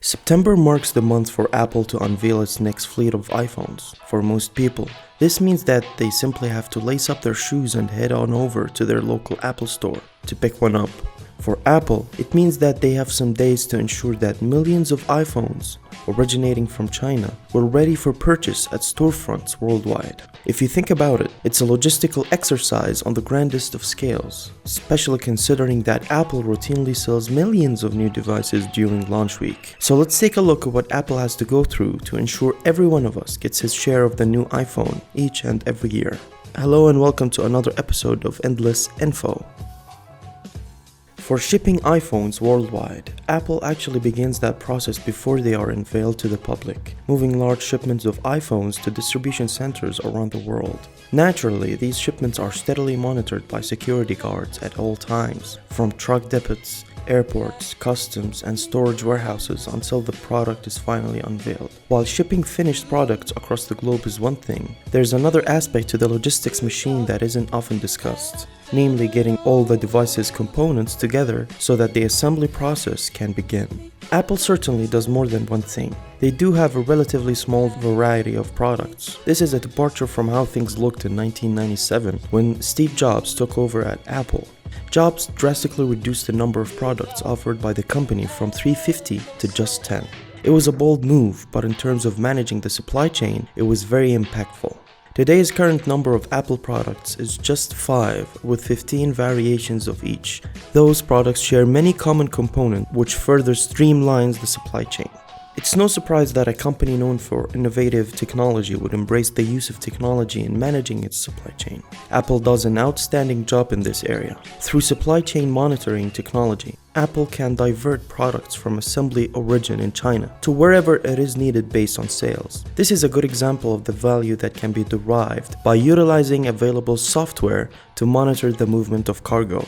September marks the month for Apple to unveil its next fleet of iPhones. For most people, this means that they simply have to lace up their shoes and head on over to their local Apple store to pick one up. For Apple, it means that they have some days to ensure that millions of iPhones originating from China were ready for purchase at storefronts worldwide. If you think about it, it's a logistical exercise on the grandest of scales, especially considering that Apple routinely sells millions of new devices during launch week. So let's take a look at what Apple has to go through to ensure every one of us gets his share of the new iPhone each and every year. Hello and welcome to another episode of Endless Info. For shipping iPhones worldwide, Apple actually begins that process before they are unveiled to the public, moving large shipments of iPhones to distribution centers around the world. Naturally, these shipments are steadily monitored by security guards at all times, from truck depots, airports, customs, and storage warehouses until the product is finally unveiled. While shipping finished products across the globe is one thing, there's another aspect to the logistics machine that isn't often discussed, namely getting all the device's components together so that the assembly process can begin. Apple certainly does more than one thing. They do have a relatively small variety of products. This is a departure from how things looked in 1997 when Steve Jobs took over at Apple. Jobs drastically reduced the number of products offered by the company from 350 to just 10. It was a bold move, but in terms of managing the supply chain, it was very impactful. Today's current number of Apple products is just 5, with 15 variations of each. Those products share many common components, which further streamlines the supply chain. It's no surprise that a company known for innovative technology would embrace the use of technology in managing its supply chain. Apple does an outstanding job in this area. Through supply chain monitoring technology, Apple can divert products from assembly origin in China to wherever it is needed based on sales. This is a good example of the value that can be derived by utilizing available software to monitor the movement of cargo.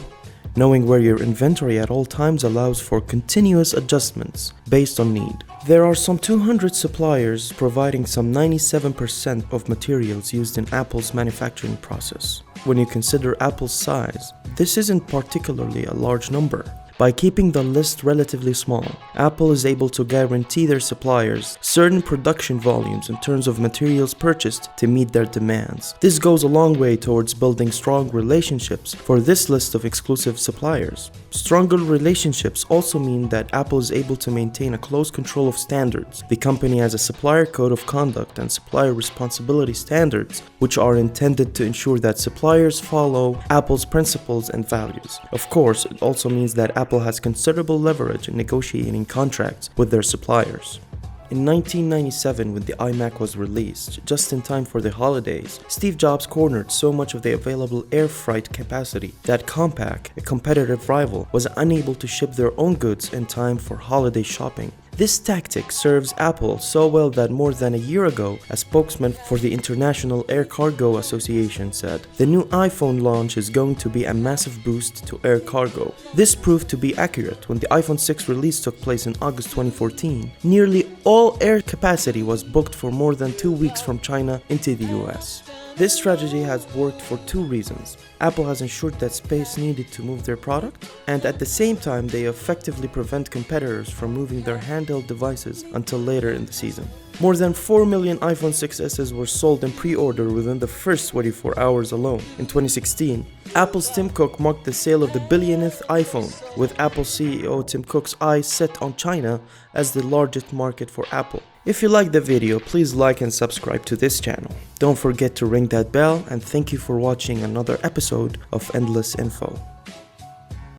Knowing where your inventory at all times allows for continuous adjustments based on need. There are some 200 suppliers providing some 97% of materials used in Apple's manufacturing process. When you consider Apple's size, this isn't particularly a large number. By keeping the list relatively small, Apple is able to guarantee their suppliers certain production volumes in terms of materials purchased to meet their demands. This goes a long way towards building strong relationships for this list of exclusive suppliers. Stronger relationships also mean that Apple is able to maintain a close control of standards. The company has a supplier code of conduct and supplier responsibility standards, which are intended to ensure that suppliers follow Apple's principles and values. Of course, it also means that Apple has considerable leverage in negotiating contracts with their suppliers. In 1997, when the iMac was released, just in time for the holidays, Steve Jobs cornered so much of the available air freight capacity that Compaq, a competitive rival, was unable to ship their own goods in time for holiday shopping. This tactic serves Apple so well that more than a year ago, a spokesman for the International Air Cargo Association said, "The new iPhone launch is going to be a massive boost to air cargo." This proved to be accurate when the iPhone 6 release took place in August 2014. Nearly all air capacity was booked for more than 2 weeks from China into the US. This strategy has worked for two reasons. Apple has ensured that space needed to move their product, and at the same time they effectively prevent competitors from moving their handheld devices until later in the season. More than 4 million iPhone 6s were sold in pre-order within the first 24 hours alone. In 2016, Apple's Tim Cook marked the sale of the billionth iPhone, with Apple CEO Tim Cook's eyes set on China as the largest market for Apple. If you liked the video, please like and subscribe to this channel. Don't forget to ring that bell, and thank you for watching another episode of Endless Info.